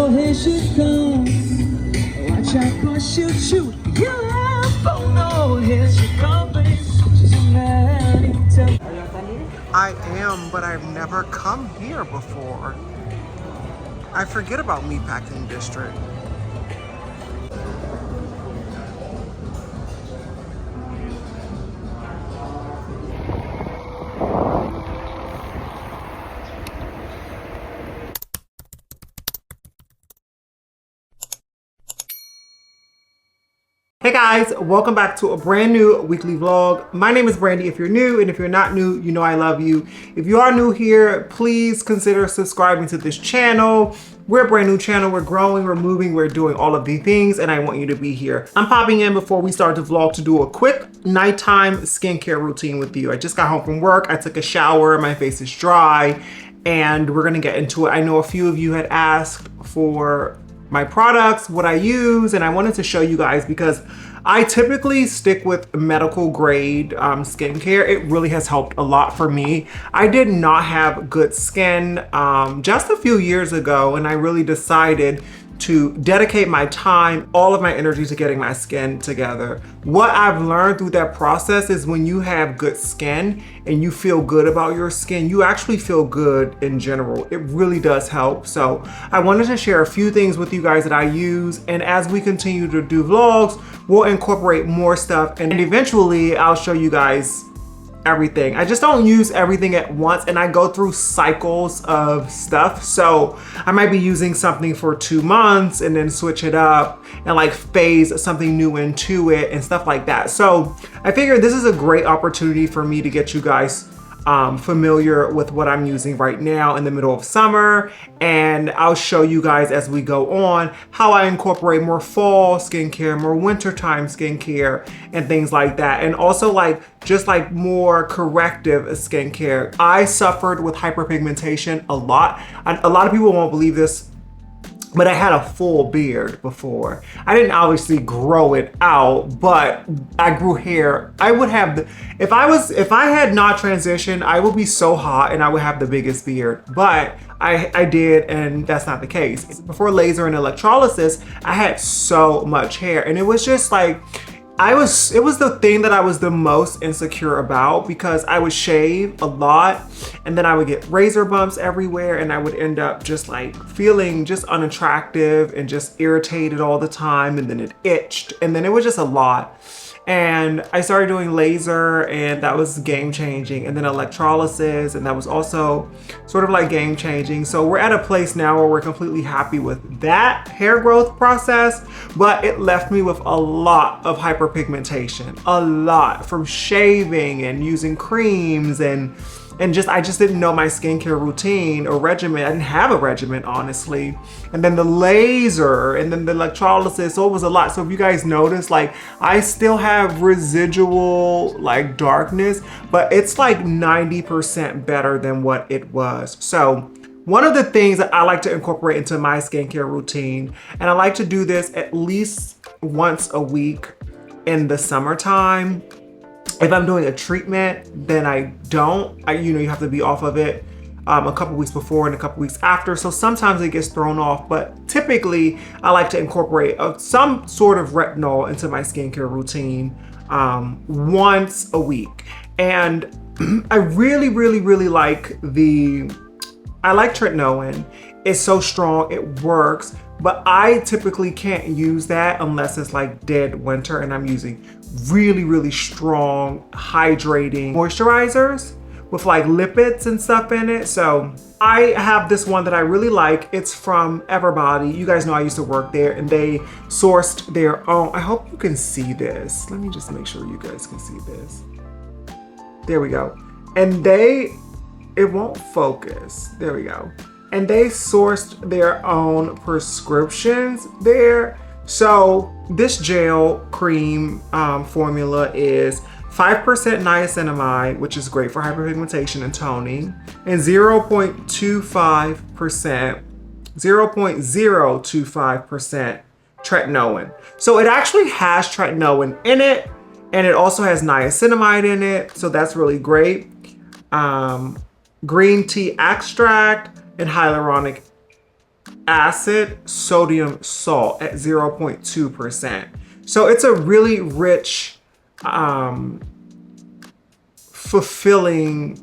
Oh, here she comes. Watch out, cause she'll shoot. Yeah, oh no, here she comes. She's ready to. I am, but I've never come here before. I forget about Meatpacking District. Hey guys, welcome back to a brand new weekly vlog. My name is Brandy if you're new, and if you're not new, you know I love you. If you are new here, please consider subscribing to this channel. We're a brand new channel, we're growing, we're moving, we're doing all of the things, and I want you to be here. I'm popping in before we start the vlog to do a quick nighttime skincare routine with you. I just got home from work, I took a shower, my face is dry, and we're gonna get into it. I know a few of you had asked for my products, what I use, and I wanted to show you guys because I typically stick with medical grade skincare. It really has helped a lot for me. I did not have good skin just a few years ago, and I really decided to dedicate my time, all of my energy to getting my skin together. What I've learned through that process is when you have good skin and you feel good about your skin, you actually feel good in general. It really does help. So I wanted to share a few things with you guys that I use, and as we continue to do vlogs, we'll incorporate more stuff, and eventually I'll show you guys everything. I just don't use everything at once, and I go through cycles of stuff. So I might be using something for 2 months and then switch it up and like phase something new into it and stuff like that. So I figured this is a great opportunity for me to get you guys familiar with what I'm using right now in the middle of summer, and I'll show you guys as we go on how I incorporate more fall skincare, more wintertime skincare, and things like that, and also just more corrective skincare. I suffered with hyperpigmentation a lot. A lot of people won't believe this, but I had a full beard before. I didn't obviously grow it out, but I grew hair. I would have if I had not transitioned, I would be so hot and I would have the biggest beard. But I did, and that's not the case. Before laser and electrolysis, I had so much hair, and it was just like, it was the thing that I was the most insecure about, because I would shave a lot and then I would get razor bumps everywhere, and I would end up just like feeling just unattractive and just irritated all the time, and then it itched, and then it was just a lot. And I started doing laser, and that was game changing, and then electrolysis, and that was also sort of like game changing. So we're at a place now where we're completely happy with that hair growth process, but it left me with a lot of hyperpigmentation, a lot from shaving and using creams and I just didn't know my skincare routine or regimen. I didn't have a regimen, honestly. And then the laser and then the electrolysis, so it was a lot. So if you guys notice, like, I still have residual like darkness, but it's like 90% better than what it was. So one of the things that I like to incorporate into my skincare routine, and I like to do this at least once a week in the summertime. If I'm doing a treatment, then I don't. You have to be off of it a couple weeks before and a couple weeks after. So sometimes it gets thrown off, but typically I like to incorporate some sort of retinol into my skincare routine once a week. And I really, really, really like tretinoin. It's so strong, it works, but I typically can't use that unless it's like dead winter and I'm using really, really strong hydrating moisturizers with like lipids and stuff in it. So I have this one that I really like. It's from Everbody. You guys know I used to work there, and they sourced their own. I hope you can see this. Let me just make sure you guys can see this. There we go. And it won't focus. There we go. And they sourced their own prescriptions there. So this gel cream formula is 5% niacinamide, which is great for hyperpigmentation and toning, and 0.025% tretinoin. So it actually has tretinoin in it, and it also has niacinamide in it. So that's really great. Green tea extract and hyaluronic acid, sodium, salt at 0.2%. So it's a really rich, fulfilling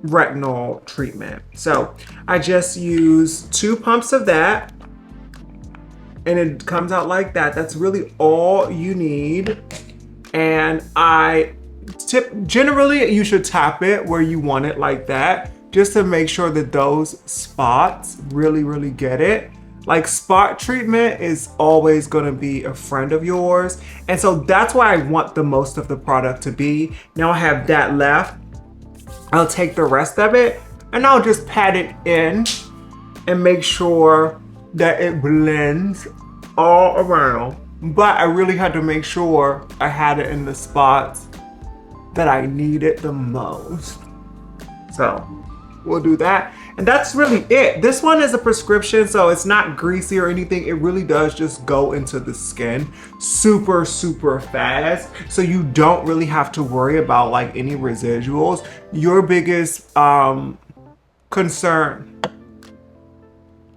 retinol treatment. So I just use 2 pumps of that, and it comes out like that. That's really all you need. And generally you should tap it where you want it, like that, just to make sure that those spots really get it. Like, spot treatment is always gonna be a friend of yours. And so that's why I want the most of the product to be. Now I have that left. I'll take the rest of it and I'll just pat it in and make sure that it blends all around. But I really had to make sure I had it in the spots that I needed the most. So we'll do that. And that's really it. This one is a prescription, so it's not greasy or anything. It really does just go into the skin super fast. So you don't really have to worry about like any residuals. Your biggest concern,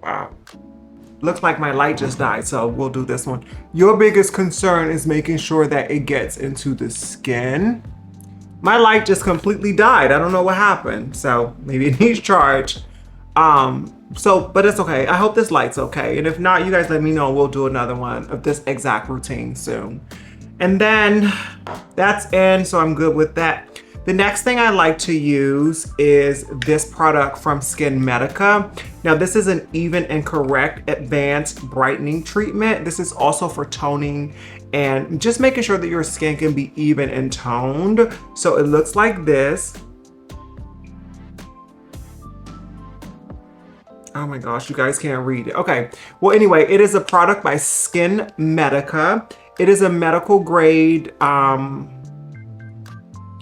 wow, looks like my light just died, so we'll do this one. Your biggest concern is making sure that it gets into the skin. My light just completely died. I don't know what happened. So maybe it needs charge. But it's okay. I hope this light's okay. And if not, you guys let me know. We'll do another one of this exact routine soon. And then that's in, so I'm good with that. The next thing I like to use is this product from Skin Medica. Now this is an even and correct advanced brightening treatment. This is also for toning and just making sure that your skin can be even and toned. So it looks like this. Oh my gosh, you guys can't read it. Okay, well anyway, it is a product by Skin Medica. It is a medical grade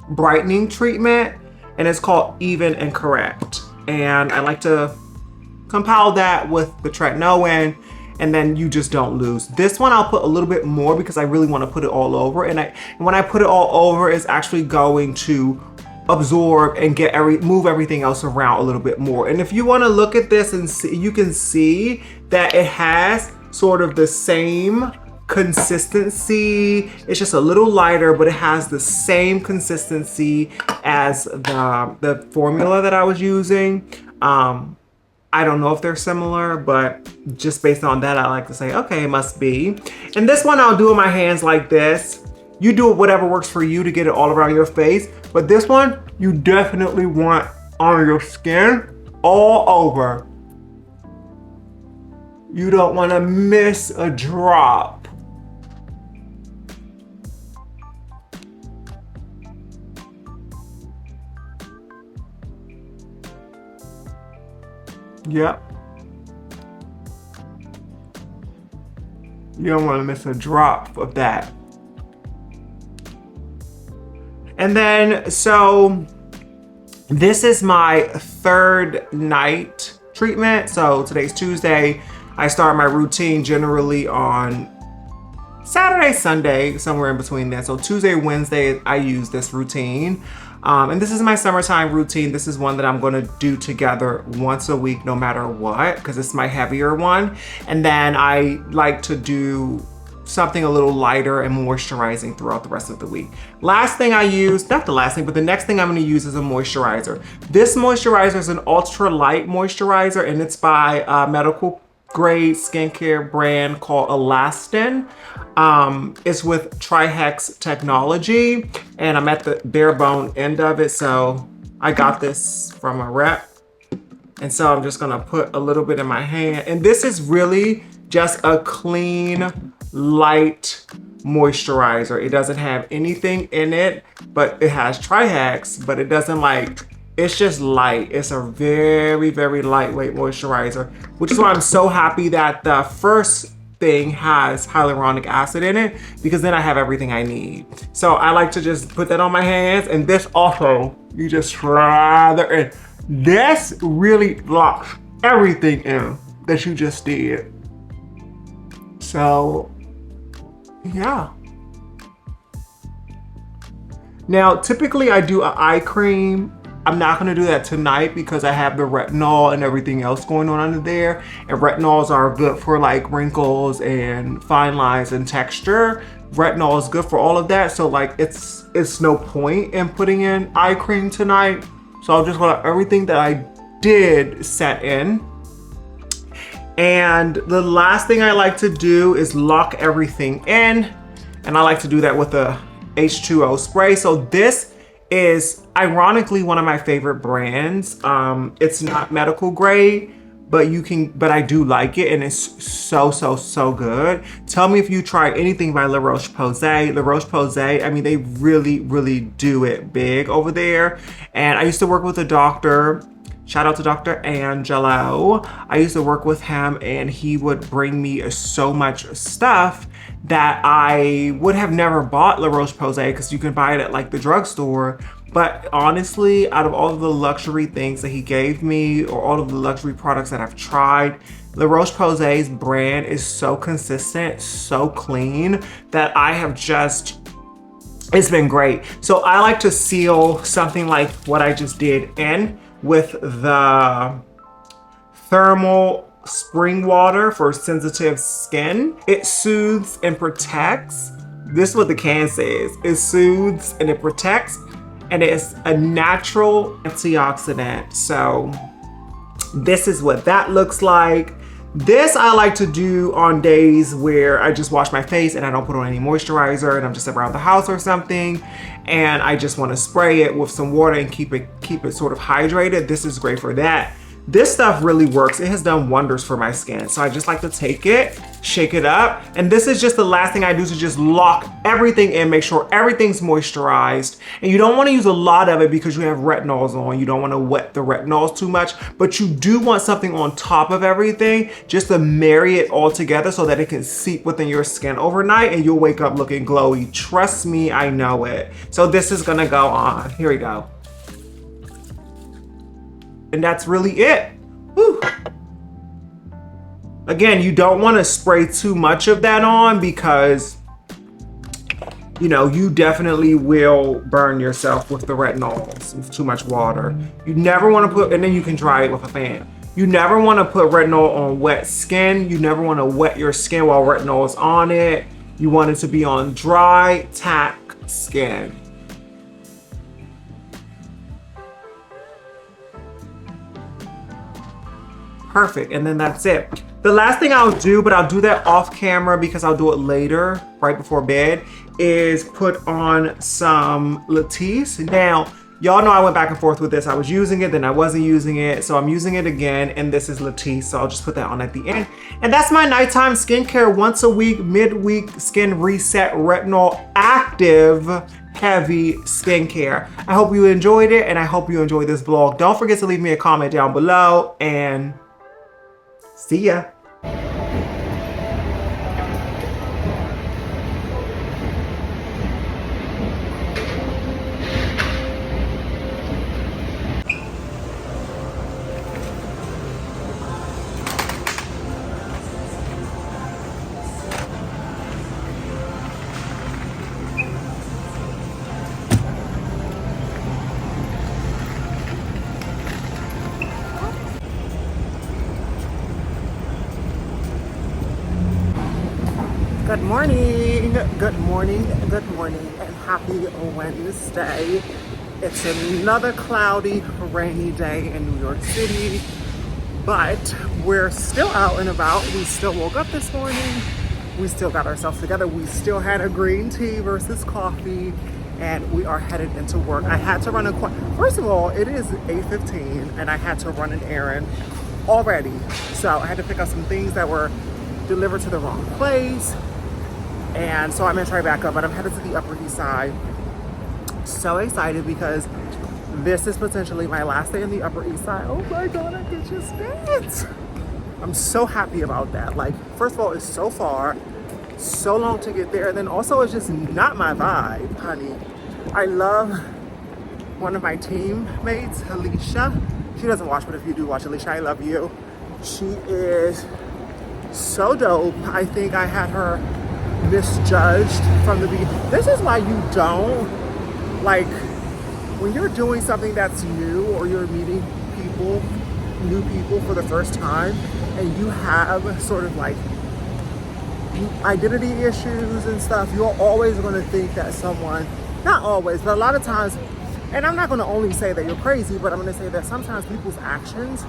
brightening treatment, and it's called Even and Correct. And I like to compile that with the tretinoin, and then you just don't lose. This one I'll put a little bit more because I really want to put it all over. And when I put it all over, it's actually going to absorb and move everything else around a little bit more. And if you want to look at this and see, you can see that it has sort of the same consistency. It's just a little lighter, but it has the same consistency as the formula that I was using. I don't know if they're similar, but just based on that, I like to say, okay, it must be. And this one I'll do in my hands like this. You do whatever works for you to get it all around your face. But this one, you definitely want on your skin all over. You don't want to miss a drop. Yep. You don't want to miss a drop of that. And then, so this is my 3rd night treatment. So today's Tuesday. I start my routine generally on Saturday, Sunday, somewhere in between that. So Tuesday, Wednesday, I use this routine. And this is my summertime routine. This is one that I'm gonna do together once a week, no matter what, because it's my heavier one. And then I like to do something a little lighter and moisturizing throughout the rest of the week. Last thing I use, not the last thing, but the next thing I'm gonna use is a moisturizer. This moisturizer is an ultra light moisturizer, and it's by a medical grade skincare brand called Elastin. It's with Trihex technology, and I'm at the bare bone end of it. So I got this from a rep. And so I'm just gonna put a little bit in my hand. And this is really just a clean, light moisturizer. It doesn't have anything in it, but it has Trihex, but it doesn't it's just light. It's a very, very lightweight moisturizer, which is why I'm so happy that the first thing has hyaluronic acid in it, because then I have everything I need. So I like to just put that on my hands, and this also, you just slather in. This really locks everything in that you just did. So, yeah. Now, typically I do an eye cream I'm not gonna do that tonight because I have the retinol and everything else going on under there. And retinols are good for like wrinkles and fine lines and texture. Retinol is good for all of that. So like it's no point in putting in eye cream tonight. So I'll just let everything that I did set in. And the last thing I like to do is lock everything in. And I like to do that with a H2O spray. So this is ironically one of my favorite brands. It's not medical grade, but I do like it, and it's so good. Tell me if you try anything by La Roche-Posay. La Roche-Posay, I mean, they really do it big over there. And I used to work with a doctor. Shout out to Dr. Angelo. I used to work with him, and he would bring me so much stuff that I would have never bought La Roche-Posay because you can buy it at like the drugstore. But honestly, out of all of the luxury things that he gave me, or all of the luxury products that I've tried, La Roche-Posay's brand is so consistent, so clean, that I have just, it's been great. So I like to seal something like what I just did in with the thermal spring water for sensitive skin. It soothes and protects. This is what the can says. It soothes and it protects, and it's a natural antioxidant. So this is what that looks like. This I like to do on days where I just wash my face and I don't put on any moisturizer and I'm just around the house or something, and I just want to spray it with some water and keep it sort of hydrated. This is great for that. This stuff really works. It has done wonders for my skin. So I just like to take it, shake it up. And this is just the last thing I do, to just lock everything in, make sure everything's moisturized. And you don't want to use a lot of it because you have retinols on. You don't want to wet the retinols too much, but you do want something on top of everything just to marry it all together so that it can seep within your skin overnight and you'll wake up looking glowy. Trust me, I know it. So this is gonna go on. Here we go. And that's really it. Whew. Again, you don't want to spray too much of that on because, you know, you definitely will burn yourself with the retinols with too much water. You never want to put, and then you can dry it with a fan. You never want to put retinol on wet skin. You never want to wet your skin while retinol is on it. You want it to be on dry, tack skin. Perfect, and then that's it. The last thing I'll do, but I'll do that off camera because I'll do it later, right before bed, is put on some Latisse. Now, y'all know I went back and forth with this. I was using it, then I wasn't using it, so I'm using it again, and this is Latisse, so I'll just put that on at the end. And that's my nighttime skincare, once a week, midweek skin reset, retinol active heavy skincare. I hope you enjoyed it, and I hope you enjoyed this vlog. Don't forget to leave me a comment down below, and see ya. Good morning, good morning, good morning, and happy Wednesday. It's another cloudy, rainy day in New York City, but we're still out and about. We still woke up this morning. We still got ourselves together. We still had a green tea versus coffee, and we are headed into work. I had to run first of all, it is 8:15, and I had to run an errand already. So I had to pick up some things that were delivered to the wrong place. And so I'm gonna try back up, but I'm headed to the Upper East Side. So excited because this is potentially my last day in the Upper East Side. Oh my God, I can just fit. I'm so happy about that. Like, first of all, it's so far, so long to get there. And then also it's just not my vibe, honey. I love one of my teammates, Alicia. She doesn't watch, but if you do watch, Alicia, I love you. She is so dope. I think I had her misjudged from the beginning. This is why you don't, like, when you're doing something that's new, or you're meeting people, new people for the first time, and you have sort of like identity issues and stuff, you're always going to think that someone, not always, but a lot of times, and I'm not going to only say that you're crazy, but I'm going to say that sometimes people's actions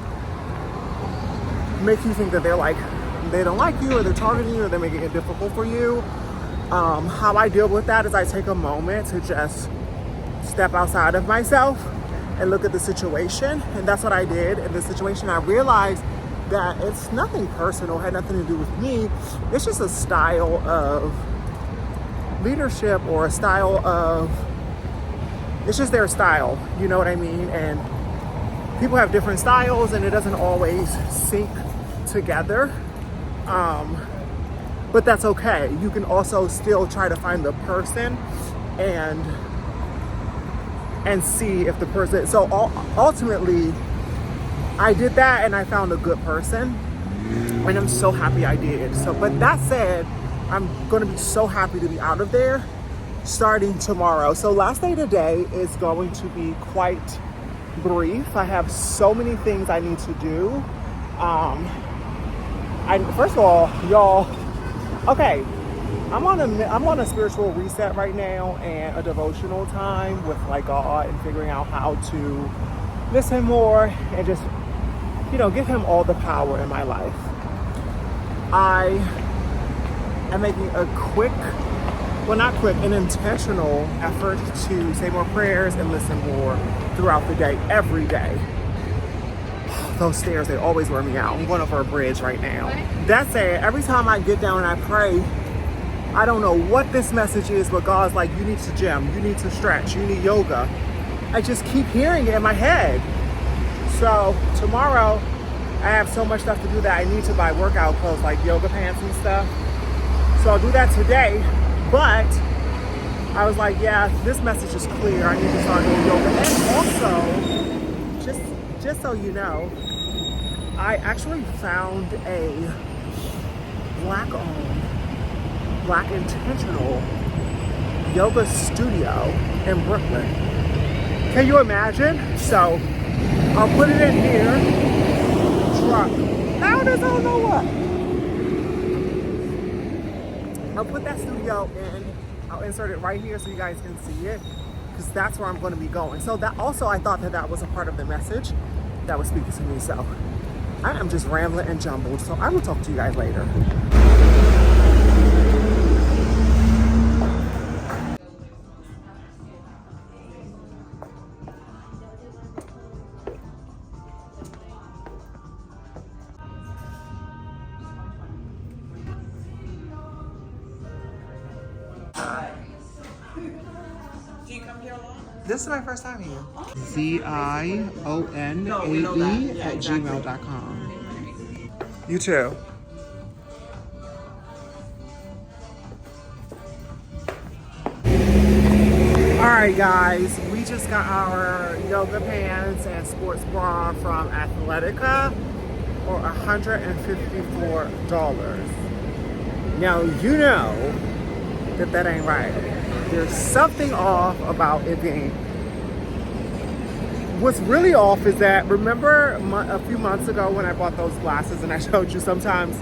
make you think that they're like, they don't like you, or they're targeting you, or they're making it difficult for you. How I deal with that is I take a moment to just step outside of myself and look at the situation. And that's what I did in this situation. I realized that it's nothing personal, had nothing to do with me. It's just a style of leadership, or a style of, it's just their style, you know what I mean? And people have different styles, and it doesn't always sync together. But that's okay. You can also still try to find the person and see if the person, so ultimately I did that, and I found a good person, and I'm so happy I did. So, but that said, I'm going to be so happy to be out of there starting tomorrow. So last day today is going to be quite brief. I have so many things I need to do. First of all, y'all, okay, I'm on a spiritual reset right now, and a devotional time with like God, and figuring out how to listen more and just, give him all the power in my life. I am making a an intentional effort to say more prayers and listen more throughout the day, every day. Those stairs, they always wear me out. I'm going over a bridge right now. That said, every time I get down and I pray, I don't know what this message is, but God's like, you need to gym, you need to stretch, you need yoga. I just keep hearing it in my head. So tomorrow, I have so much stuff to do that I need to buy workout clothes, like yoga pants and stuff. So I'll do that today. But I was like, yeah, this message is clear. I need to start doing yoga. And also, just so you know, I actually found a Black-owned, Black intentional yoga studio in Brooklyn. Can you imagine? So I'll put it in here. Truck. Now there's I don't know what. I'll put that studio in. I'll insert it right here so you guys can see it, because that's where I'm going to be going. So that also, I thought that was a part of the message that was speaking to me. So I am just rambling and jumbled. So I will talk to you guys later. This is my first time here. ZIONAE@gmail.com. You too. Alright guys, we just got our yoga pants and sports bra from Athletica for $154. Now you know that ain't right. There's something off about it being. What's really off is that, remember a few months ago when I bought those glasses and I showed you sometimes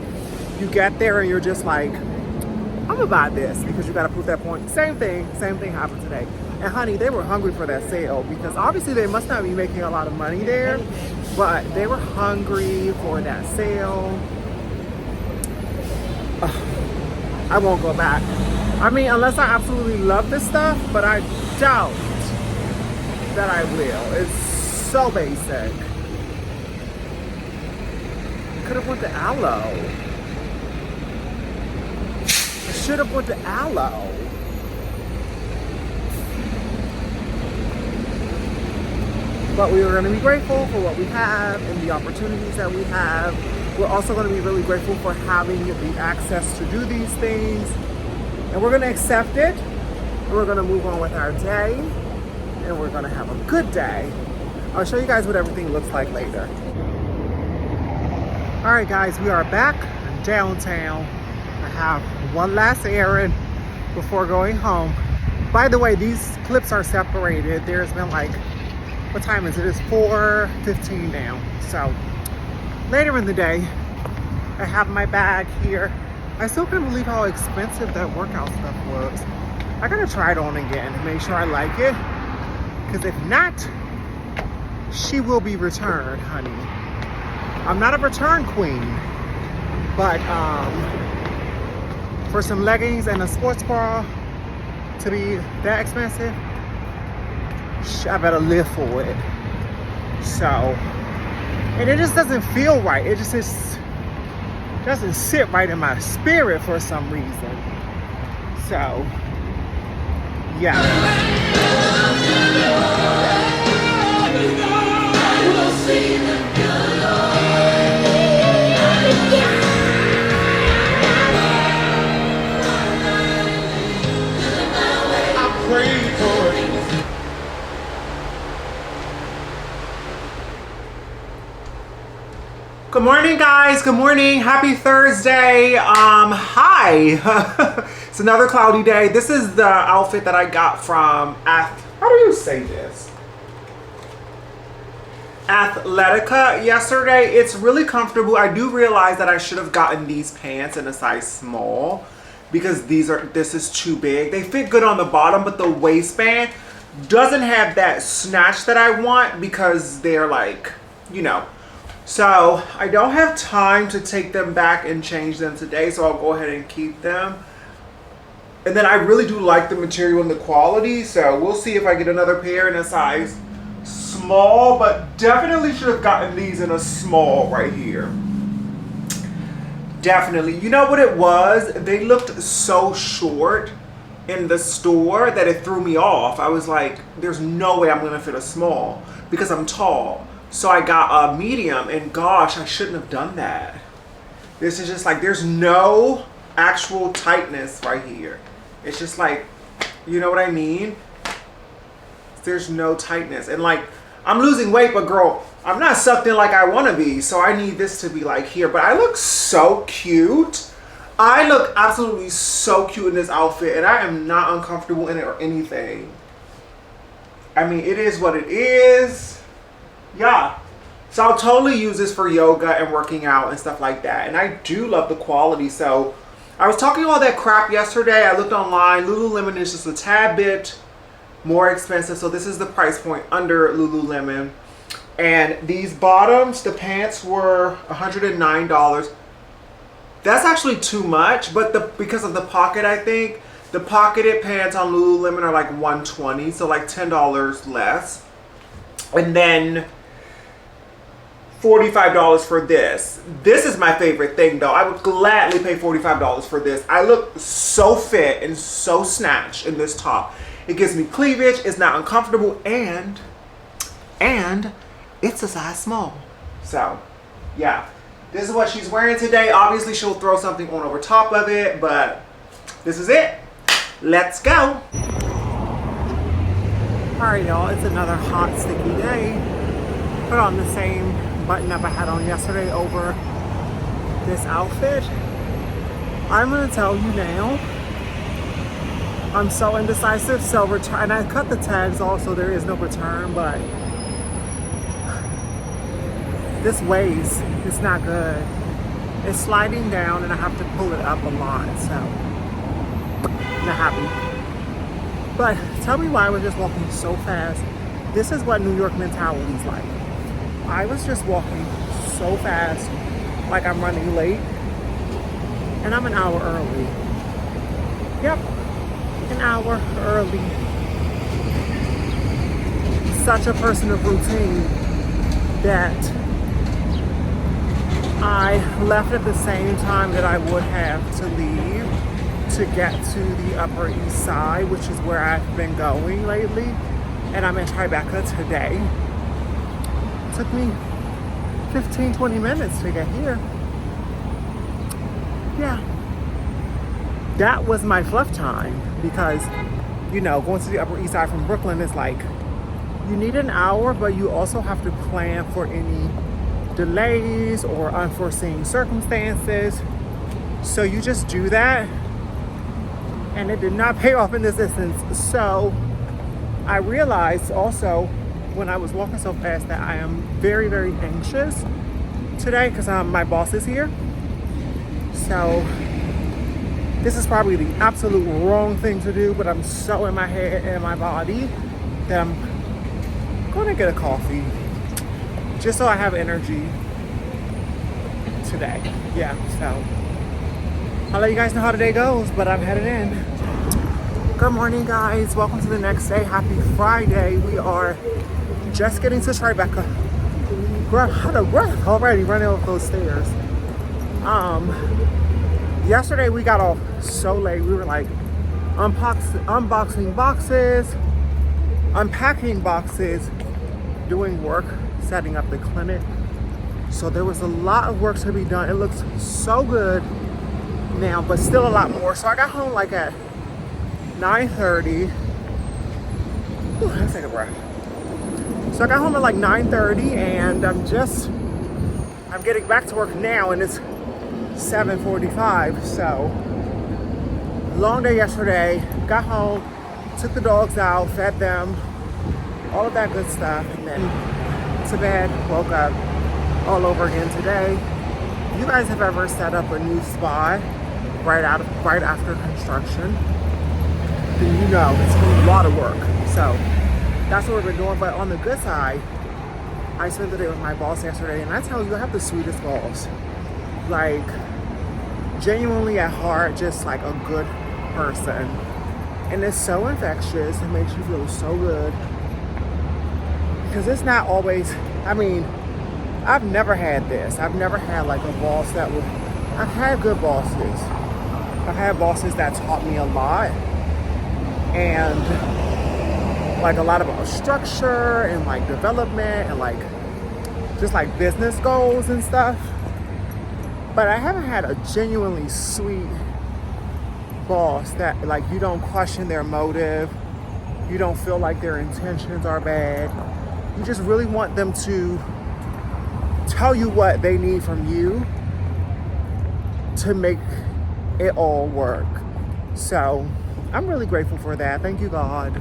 you get there and you're just like, I'm gonna buy this because you gotta prove that point. Same thing happened today. And honey, they were hungry for that sale, because obviously they must not be making a lot of money there, but they were hungry for that sale. I won't go back. I mean, unless I absolutely love this stuff, but I doubt that I will. It's so basic. Could have went to Aloe. I should have went to Aloe. But we are going to be grateful for what we have and the opportunities that we have. We're also going to be really grateful for having the access to do these things. And we're going to accept it. And we're going to move on with our day. And we're going to have a good day. I'll show you guys what everything looks like later. All right, guys, we are back downtown. I have one last errand before going home. By the way, these clips are separated. There's been like, what time is it? It's 4:15 now. So later in the day, I have my bag here. I still can't believe how expensive that workout stuff was. I gotta try it on again to make sure I like it. Because if not, she will be returned, honey. I'm not a return queen, but for some leggings and a sports bra to be that expensive, I better live for it. So, and it just doesn't feel right. It just doesn't sit right in my spirit for some reason. So, yeah. Good morning, guys. Good morning. Happy Thursday. Hi. It's another cloudy day. This is the outfit that I got from how do you say this? Athletica yesterday. It's really comfortable. I do realize that I should have gotten these pants in a size small because this is too big. They fit good on the bottom, but the waistband doesn't have that snatch that I want because they're like, you know. So I don't have time to take them back and change them today, so I'll go ahead and keep them. And then I really do like the material and the quality, so we'll see if I get another pair in a size small, but definitely should have gotten these in a small right here. Definitely. You know what it was? They looked so short in the store that it threw me off. I was like, there's no way I'm gonna fit a small because I'm tall. So I got a medium, and gosh, I shouldn't have done that. This is just like, there's no actual tightness right here. It's just like, you know what I mean? There's no tightness. And like, I'm losing weight, but girl, I'm not sucked in like I want to be. So I need this to be like here. But I look so cute. I look absolutely so cute in this outfit, and I am not uncomfortable in it or anything. I mean, it is what it is. Yeah, so I'll totally use this for yoga and working out and stuff like that. And I do love the quality. So I was talking all that crap yesterday. I looked online. Lululemon is just a tad bit more expensive. So this is the price point under Lululemon. And these bottoms, the pants were $109. That's actually too much, but because of the pocket, I think the pocketed pants on Lululemon are like $120, so like $10 less. And then $45 for this. This is my favorite thing though. I would gladly pay $45 for this. I look so fit and so snatched in this top. It gives me cleavage, it's not uncomfortable, and it's a size small. So yeah, this is what she's wearing today. Obviously she'll throw something on over top of it, but this is it. Let's go. All right, y'all, it's another hot, sticky day. Put on the same button up I had on yesterday over this outfit. I'm gonna tell you now, I'm so indecisive. So return, and I cut the tags off so there is no return, but this weighs, it's not good. It's sliding down and I have to pull it up a lot, so not happy. But tell me why I was just walking so fast. This is what New York mentality is like. I was just walking so fast, like I'm running late, and I'm an hour early. Yep, an hour early. Such a person of routine that I left at the same time that I would have to leave to get to the Upper East Side, which is where I've been going lately, and I'm in Tribeca today. Took me 15-20 minutes to get here. Yeah, that was my fluff time because, you know, going to the Upper East Side from Brooklyn is like, you need an hour, but you also have to plan for any delays or unforeseen circumstances. So you just do that and it did not pay off in this instance. So I realized also when I was walking so fast that I am very, very anxious today because my boss is here. So this is probably the absolute wrong thing to do, but I'm so in my head and my body that I'm gonna get a coffee just so I have energy today. Yeah, so I'll let you guys know how today goes, but I'm headed in. Good morning, guys. Welcome to the next day. Happy Friday. We are just getting to Tribeca. We're out of breath already running up those stairs. Yesterday we got off so late. We were like unboxing boxes, unpacking boxes, doing work, setting up the clinic. So there was a lot of work to be done. It looks so good now, but still a lot more. So I got home like at 9:30. Let's take a breath. So I got home at like 9:30, and I'm getting back to work now, and it's 7:45. So long day yesterday. Got home, took the dogs out, fed them, all of that good stuff, and then to bed, woke up all over again today. If you guys have ever set up a new spot right after construction, then you know it's a lot of work. So that's what we've been doing. But on the good side, I spent the day with my boss yesterday, and I tell you, I have the sweetest boss. Like, genuinely at heart, just like a good person. And it's so infectious. It makes you feel so good. Because it's not always, I mean, I've never had this. I've never had like a boss that would, I've had good bosses. I've had bosses that taught me a lot. And like a lot about structure and like development and like just like business goals and stuff. But I haven't had a genuinely sweet boss that like you don't question their motive. You don't feel like their intentions are bad. You just really want them to tell you what they need from you to make it all work. So I'm really grateful for that. Thank you, God.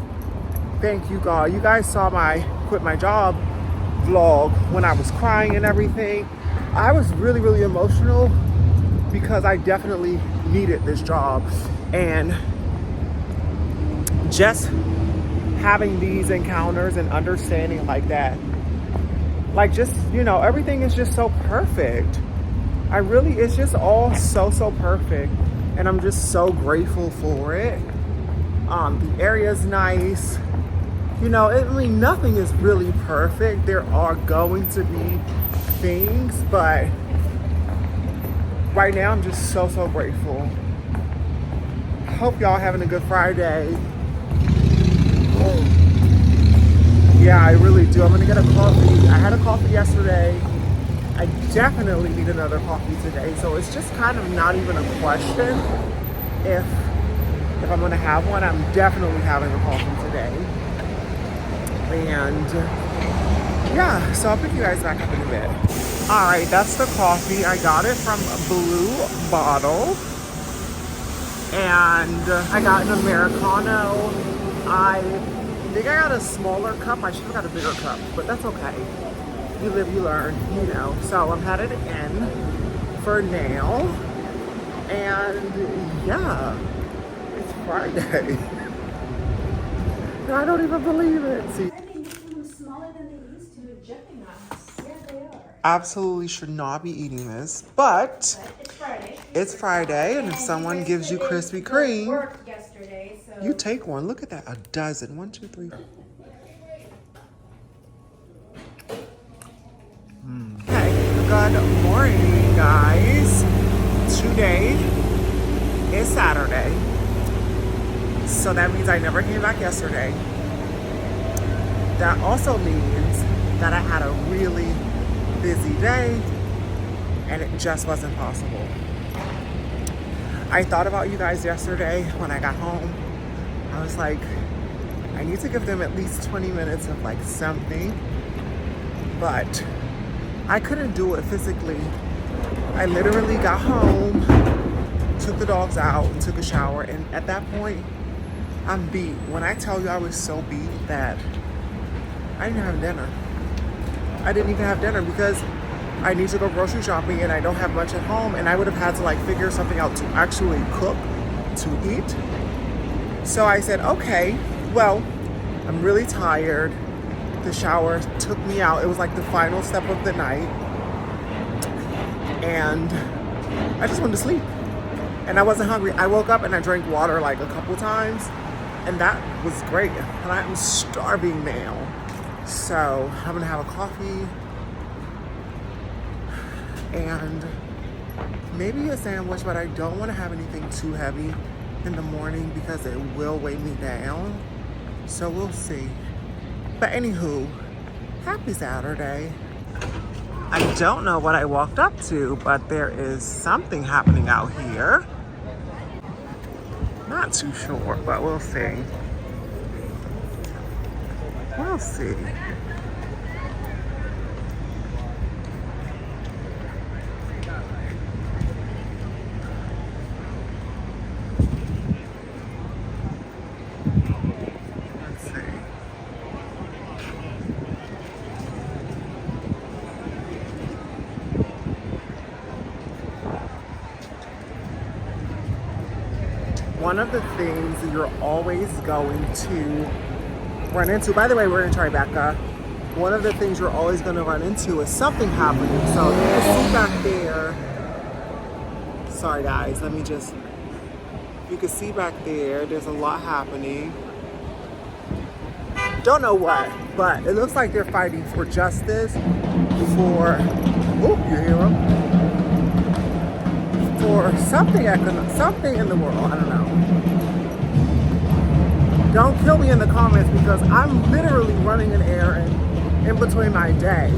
Thank you, God. You guys saw my quit my job vlog when I was crying and everything. I was really, really emotional because I definitely needed this job. And just having these encounters and understanding like that, like just, you know, everything is just so perfect. It's just all so perfect. And I'm just so grateful for it. The area's nice. You know, I mean, nothing is really perfect. There are going to be things, but right now I'm just so grateful. Hope y'all having a good Friday. Yeah, I really do. I'm gonna get a coffee. I had a coffee yesterday. I definitely need another coffee today. So it's just kind of not even a question if I'm gonna have one. I'm definitely having a coffee today. And yeah, so I'll pick you guys back up in a bit. All right, that's the coffee. I got it from Blue Bottle. And I got an Americano. I think I got a smaller cup. I should have got a bigger cup, but that's okay. You live, you learn, you know. So I'm headed in for now. And yeah, it's Friday. I don't even believe it. See, smaller than they used to, rejecting us. Yeah, they are. absolutely should not be eating this, but It's Friday. it's Friday, and if someone gives you Krispy Kreme, Worked yesterday, so you take one. Look at that, a dozen. 1, 2, 3. Okay, good morning, guys. Today is Saturday, so that means I never came back yesterday. That also means that I had a really busy day, and it just wasn't possible. I thought about you guys yesterday when I got home. I was like, I need to give them at least 20 minutes of like something, but I couldn't do it physically. I literally got home, took the the dogs out and took a shower, and at that point, I'm beat. When I tell you I was so beat that I didn't have dinner. I didn't even have dinner because I need to go grocery shopping and I don't have much at home, and I would have had to like figure something out to actually cook, to eat. So I said, okay, well, I'm really tired. The shower took me out. It was like the final step of the night. And I just wanted to sleep. And I wasn't hungry. I woke up and I drank water like a couple times. And that was great. And I'm starving now. So I'm gonna have a coffee and maybe a sandwich, but I don't want to have anything too heavy in the morning because it will weigh me down. So we'll see. But anywho, happy Saturday. I don't know what I walked up to, but there is something happening out here. Not too sure, but we'll see. We'll see. One of the things that you're always going to run into, by the way, we're in Tribeca. One of the things you're always going to run into is something happening. So you can see back there, sorry guys, you can see back there's a lot happening. Don't know what, but it looks like they're fighting for justice, for, oh, you hear them? For something in the world, I don't know. Don't kill me in the comments because I'm literally running an errand in between my day.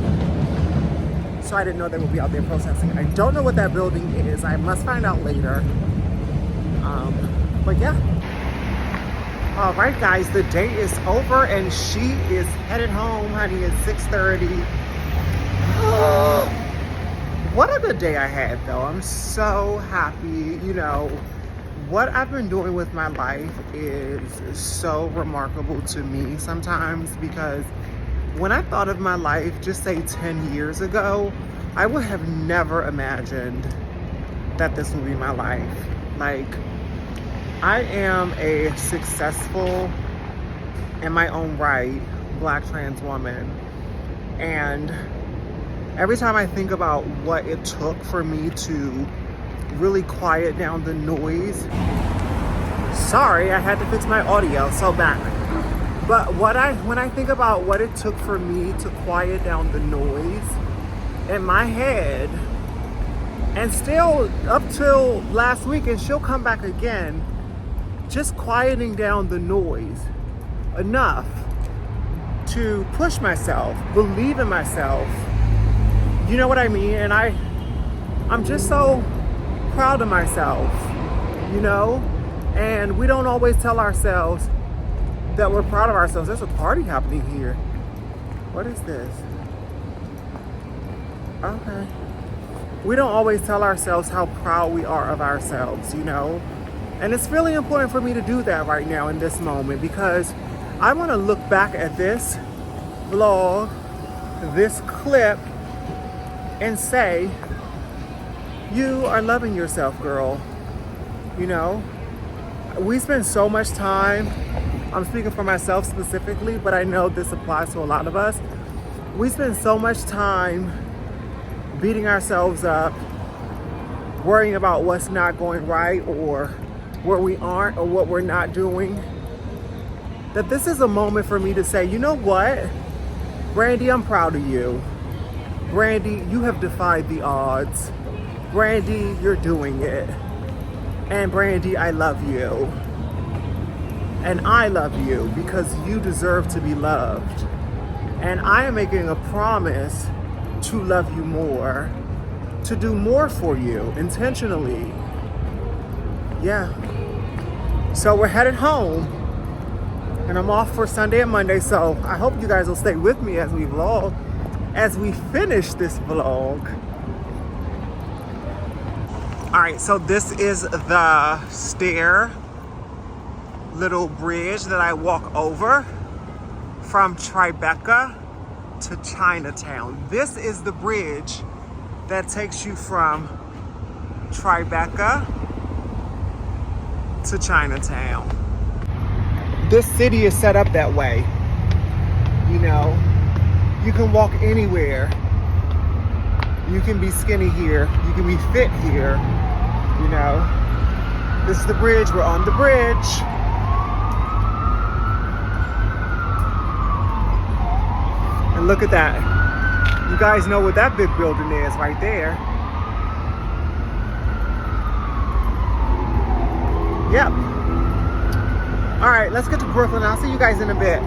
So I didn't know they would be out there protesting. I don't know what that building is. I must find out later. But yeah. All right, guys, the day is over and she is headed home, honey. It's 6:30. What a good day I had, though. I'm so happy. You know, what I've been doing with my life is so remarkable to me sometimes, because when I thought of my life, just say 10 years ago, I would have never imagined that this would be my life. Like, I am a successful, in my own right, Black trans woman. And every time I think about what it took for me to really quiet down the noise. Sorry, I had to fix my audio, so back. But when I think about what it took for me to quiet down the noise in my head, and still up till last week, and she'll come back again, just quieting down the noise enough to push myself, believe in myself. You know what I mean? And I'm just so proud of myself, you know? And we don't always tell ourselves that we're proud of ourselves. There's a party happening here. What is this? Okay. We don't always tell ourselves how proud we are of ourselves, you know? And it's really important for me to do that right now in this moment, because I want to look back at this vlog, this clip, and say, you are loving yourself, girl. You know, we spend so much time, I'm speaking for myself specifically, but I know this applies to a lot of us. We spend so much time beating ourselves up, worrying about what's not going right, or where we aren't, or what we're not doing, that this is a moment for me to say, you know what, Brandy, I'm proud of you. Brandy, you have defied the odds. Brandy, you're doing it. And Brandy, I love you. And I love you because you deserve to be loved. And I am making a promise to love you more, to do more for you intentionally. Yeah. So we're headed home, and I'm off for Sunday and Monday. So I hope you guys will stay with me as we vlog, as we finish this vlog. All right, so this is the little bridge that I walk over from Tribeca to Chinatown. This is the bridge that takes you from Tribeca to Chinatown. This city is set up that way. You know, you can walk anywhere. You can be skinny here. You can be fit here. You know, this is the bridge. We're on the bridge. And look at that. You guys know what that big building is right there. Yep. All right, let's get to Brooklyn. I'll see you guys in a bit.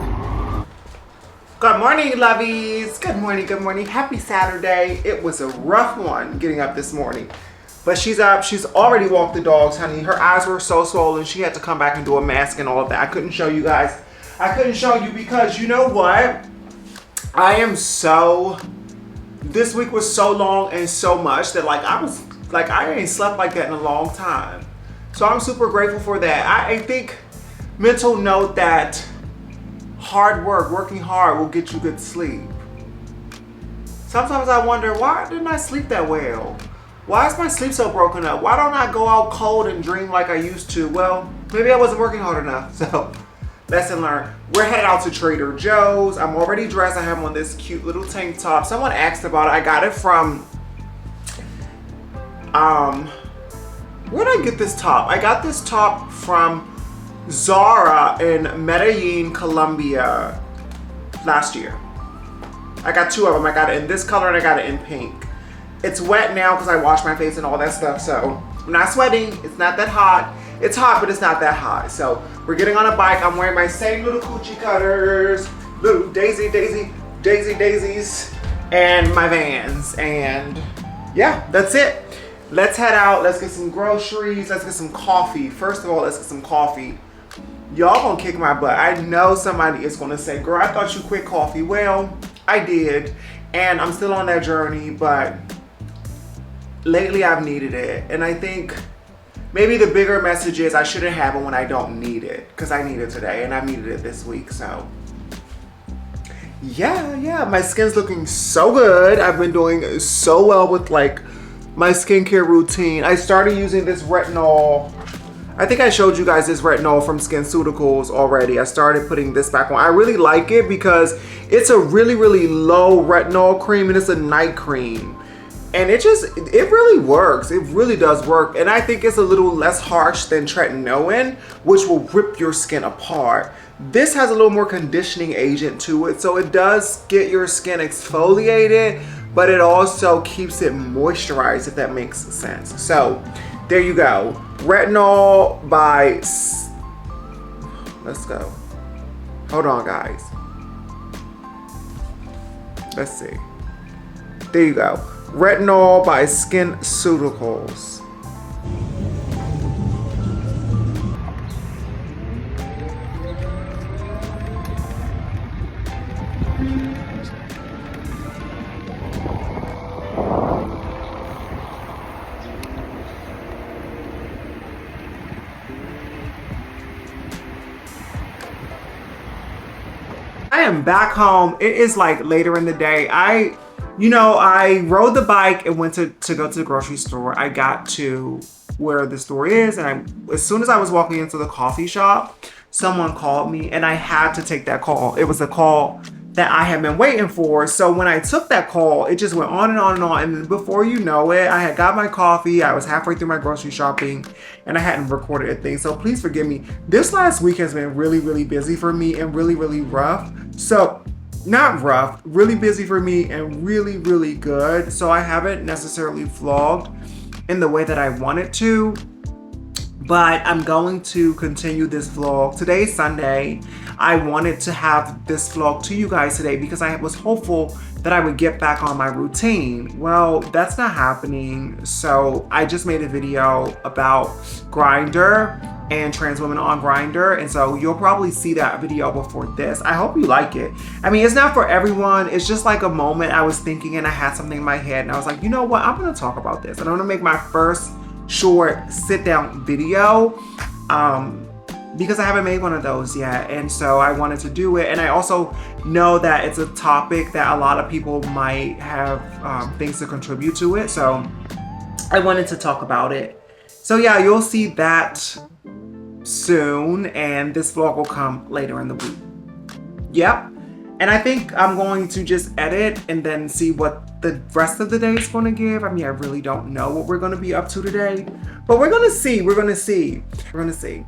Good morning, lovies. Good morning, good morning. Happy Saturday. It was a rough one getting up this morning. But she's up. She's already walked the dogs, honey. Her eyes were so swollen. She had to come back and do a mask and all of that. I couldn't show you guys. I couldn't show you because you know what? This week was so long and so much that I ain't slept like that in a long time. So I'm super grateful for that. I think mental note that hard work, working hard will get you good sleep. Sometimes I wonder, why didn't I sleep that well? Why is my sleep so broken up? Why don't I go out cold and dream like I used to? Well, maybe I wasn't working hard enough. So, lesson learned. We're headed out to Trader Joe's. I'm already dressed. I have on this cute little tank top. Someone asked about it. I got it from, where did I get this top? I got this top from Zara in Medellin, Colombia last year. I got two of them. I got it in this color and I got it in pink. It's wet now because I washed my face and all that stuff, so I'm not sweating. It's not that hot. It's hot, but it's not that hot. So we're getting on a bike. I'm wearing my same little coochie cutters, little daisies, and my Vans. And yeah, that's it. Let's head out. Let's get some groceries. Let's get some coffee. First of all, let's get some coffee. Y'all gonna kick my butt. I know somebody is gonna say, girl, I thought you quit coffee. Well, I did, and I'm still on that journey, but lately I've needed it. And I think maybe the bigger message is I shouldn't have it when I don't need it, because I need it today, and I needed it this week, so. Yeah, my skin's looking so good. I've been doing so well with like my skincare routine. I started using this retinol. I think I showed you guys this retinol from SkinCeuticals already. I started putting this back on. I really like it because it's a really, really low retinol cream and it's a night cream. And it really works. It really does work. And I think it's a little less harsh than tretinoin, which will rip your skin apart. This has a little more conditioning agent to it. So it does get your skin exfoliated, but it also keeps it moisturized, if that makes sense. So there you go. Retinol by, let's go. Hold on, guys. Let's see. There you go. Retinol by SkinCeuticals. I am back home. It is like later in the day. I rode the bike and went to go to the grocery store. I got to where the store is, and as soon as I was walking into the coffee shop, someone called me and I had to take that call. It was a call that I had been waiting for. So when I took that call, it just went on and on and on. And before you know it, I had got my coffee. I was halfway through my grocery shopping and I hadn't recorded a thing. So please forgive me. This last week has been really, really busy for me and really, really rough. So not rough, really busy for me and really, really good. So I haven't necessarily vlogged in the way that I wanted to, but I'm going to continue this vlog. Today's Sunday. I wanted to have this vlog to you guys today because I was hopeful that I would get back on my routine. Well, that's not happening. So I just made a video about Grindr and trans women on Grindr. And so you'll probably see that video before this. I hope you like it. I mean, it's not for everyone. It's just like a moment I was thinking and I had something in my head and I was like, you know what? I'm gonna talk about this and I'm gonna make my first short sit down video because I haven't made one of those yet, and so I wanted to do it. And I also know that it's a topic that a lot of people might have things to contribute to it, so I wanted to talk about it. So yeah, you'll see that soon, and this vlog will come later in the week. Yep. And I think I'm going to just edit and then see what the rest of the day is going to give. I mean, I really don't know what we're going to be up to today, but we're going to see. We're going to see. We're going to see.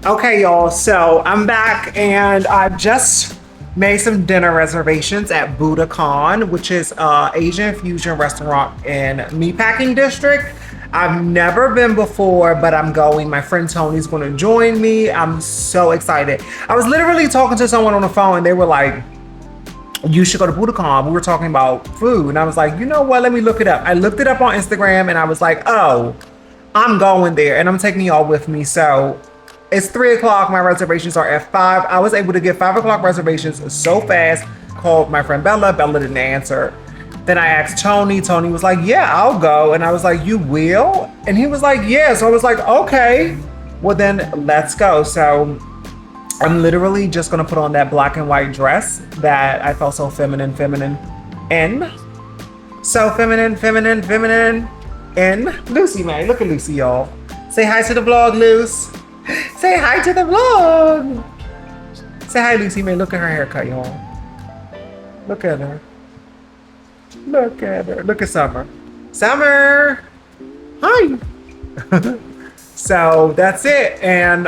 Okay, y'all. So I'm back, and I've just made some dinner reservations at Budokan, which is an Asian fusion restaurant in Meatpacking District. I've never been before, but I'm going. My friend Tony's going to join me. I'm so excited. I was literally talking to someone on the phone, and they were like, you should go to Budokan. We were talking about food, and I was like, you know what? Let me look it up. I looked it up on Instagram, and I was like, oh, I'm going there, and I'm taking y'all with me. So it's 3 o'clock. My reservations are at 5. I was able to get 5 o'clock reservations so fast. Called my friend Bella. Bella didn't answer. Then I asked Tony. Tony was like, yeah, I'll go. And I was like, you will? And he was like, yeah. So I was like, okay, well then let's go. So I'm literally just gonna put on that black and white dress that I felt so feminine in. So feminine in. Lucy, man, look at Lucy, y'all. Say hi to the vlog, Luce. Say hi to the vlog. Say hi, Lucy, man. Look at her haircut, y'all. Look at her. Look at her. Look at Summer. Summer! Hi! So that's it. And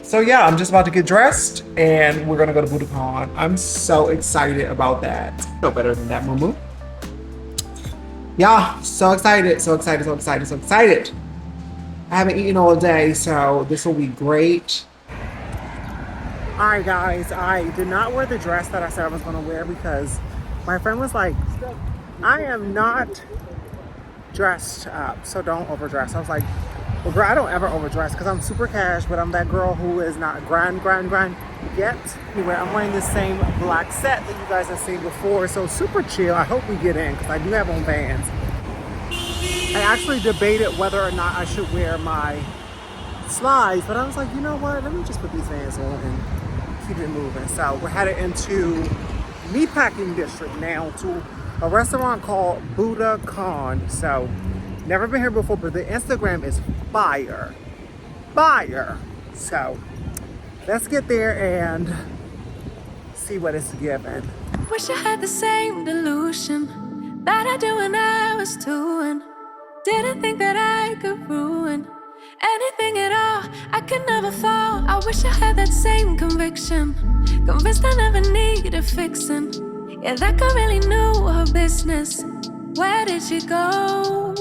so yeah, I'm just about to get dressed and we're gonna go to Budokan. I'm so excited about that. No better than that, Moo. Yeah, so excited, so excited, so excited, so excited. I haven't eaten all day, so this will be great. All right, guys, I did not wear the dress that I said I was gonna wear because my friend was like, I am not dressed up, so don't overdress. I was like, well, girl, I don't ever overdress because I'm super cash, but I'm that girl who is not grind yet. Anyway, I'm wearing the same black set that you guys have seen before, so super chill. I hope we get in because I do have on Vans. I actually debated whether or not I should wear my slides, but I was like, you know what? Let me just put these Vans on and keep it moving. So we're headed into Meatpacking District now to a restaurant called Budokan. So never been here before, but the Instagram is fire. So let's get there and see what it's given. Wish I had the same delusion that I do when I was 2 and didn't think that I could ruin anything at all. I could never fall. I wish I had that same conviction, convinced I never needed fixing. Yeah, that girl really knew her business. Where did she go?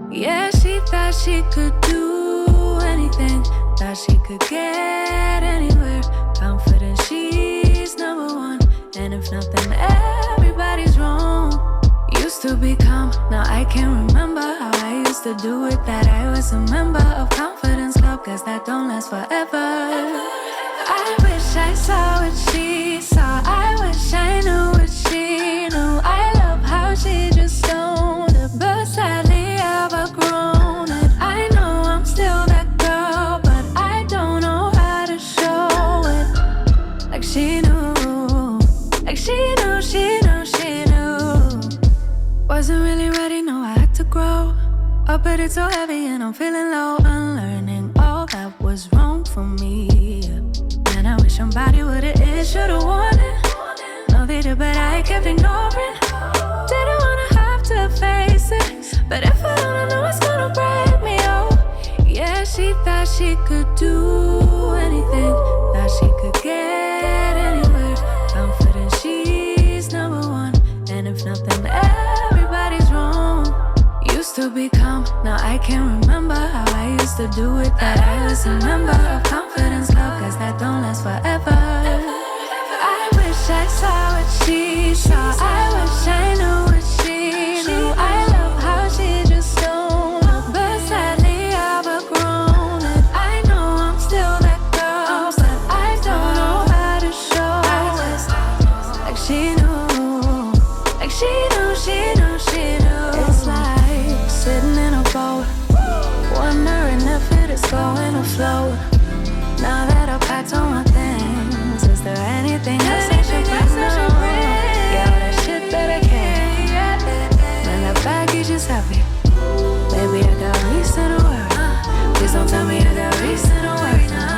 Yeah, she thought she could do anything, thought she could get anywhere. Confident she's number one, and if nothing, everybody's wrong. Used to be calm, now I can't remember how I used to do it. That I was a member of Confidence Club, cause that don't last forever. I wish I saw what she saw, I wish I knew what she knew. I love how she just owned it, but sadly I've outgrown it. I know I'm still that girl, but I don't know how to show it. Like she knew, like she knew, she knew, she knew. Wasn't really ready, no, I had to grow up, but it's so heavy and I'm feeling low. Unlearning all that was wrong for me, and I wish somebody would've it, should've warned it. No, they did, but I kept ignoring. Didn't wanna have to face it, but if I don't know it's gonna break me, oh. Yeah, she thought she could do anything, thought she could get anywhere. Confident she's number one, and if nothing, everybody's wrong. Used to be calm, now I can't remember how I used to do it. That I was a member of Confidence Club, cause that don't last forever. I wish I saw what she saw, I wish I knew what she knew. I love how she just owned it, but sadly I've outgrown it. I know I'm still that girl, but I don't know how to show it. Like she knew, slow. Now that I've packed all my things, is there anything else I should bring? Yeah, all that shit that I can't. When the baggage is heavy, baby, I got reason to worry. Please don't tell me I got reason to worry now.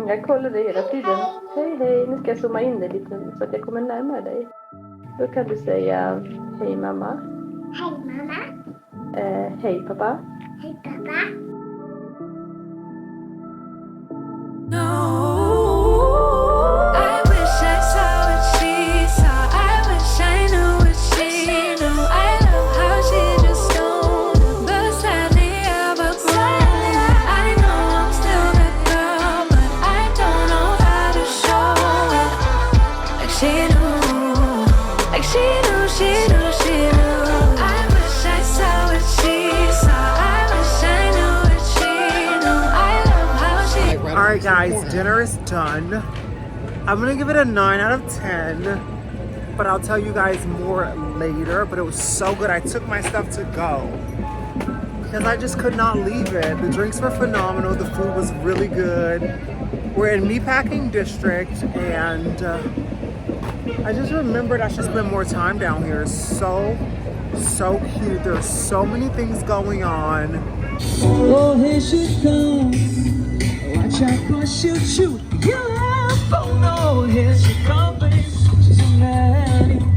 Jag kollar dig hela tiden. Hej, hej. Nu ska jag zooma in dig lite så att jag kommer närmare dig. Då kan du säga hej mamma. Hej mamma. Hej pappa. Hej pappa. I wish I saw what she saw. I wish I knew what she knew. I love how she just don't. But sadly I've outgrown. I know I'm still that girl, but I don't know how to show it. Like she knew, like she knew, she knew, she knew. I wish I saw what she saw. I wish I knew what she knew. I love how she. All right, guys, dinner is done. I'm gonna give it a 9 out of 10, but I'll tell you guys more later. But it was so good. I took my stuff to go because I just could not leave it. The drinks were phenomenal. The food was really good. We're in Meatpacking District, and I just remembered I should spend more time down here. It's so cute. There's so many things going on. Oh, here she comes. Watch out, cause she'll shoot you up. Oh no, here she comes, baby. She's a man.